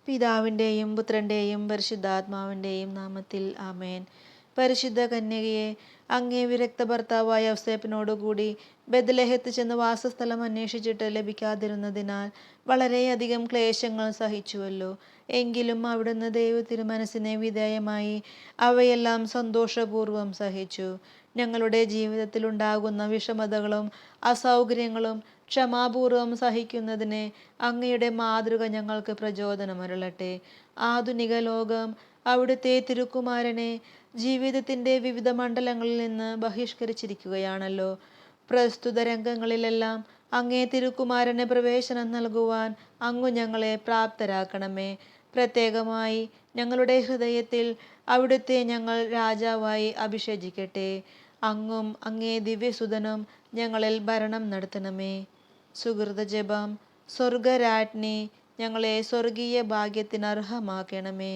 പിതാവിൻ്റെയും പുത്രൻ്റെയും പരിശുദ്ധാത്മാവിൻ്റെയും നാമത്തിൽ ആമേൻ. പരിശുദ്ധ കന്യകയെ, അങ്ങേ വിരക്ത ഭർത്താവായ ഔസേപ്പിനോടുകൂടി ബെത്ലഹേത്ത് ചെന്ന് വാസസ്ഥലം അന്വേഷിച്ചിട്ട് ലഭിക്കാതിരുന്നതിനാൽ വളരെയധികം ക്ലേശങ്ങൾ സഹിച്ചുവല്ലോ. എങ്കിലും അവിടുന്ന് ദൈവ തിരുമനസ്സിനെ വിധേയമായി അവയെല്ലാം സന്തോഷപൂർവ്വം സഹിച്ചു. ഞങ്ങളുടെ ജീവിതത്തിൽ ഉണ്ടാകുന്ന വിഷമതകളും അസൗകര്യങ്ങളും ക്ഷമാപൂർവം സഹിക്കുന്നതിന് അങ്ങയുടെ മാതൃക ഞങ്ങൾക്ക് പ്രചോദനമരുളട്ടെ. ആധുനിക ലോകം അവിടുത്തെ തിരുക്കുമാരനെ ജീവിതത്തിൻ്റെ വിവിധ മണ്ഡലങ്ങളിൽ നിന്ന് ബഹിഷ്കരിച്ചിരിക്കുകയാണല്ലോ. പ്രസ്തുത രംഗങ്ങളിലെല്ലാം അങ്ങേ തിരുക്കുമാരന് പ്രവേശനം നൽകുവാൻ അങ്ങു ഞങ്ങളെ പ്രാപ്തരാക്കണമേ. പ്രത്യേകമായി ഞങ്ങളുടെ ഹൃദയത്തിൽ അവിടുത്തെ ഞങ്ങൾ രാജാവായി അഭിഷേചിക്കട്ടെ. അങ്ങും അങ്ങേ ദിവ്യസുതനും ഞങ്ങളിൽ ഭരണം നടത്തണമേ. സുഹൃത ജപം. സ്വർഗരാജ്ഞി, ഞങ്ങളെ സ്വർഗീയ ഭാഗ്യത്തിന് അർഹമാക്കണമേ.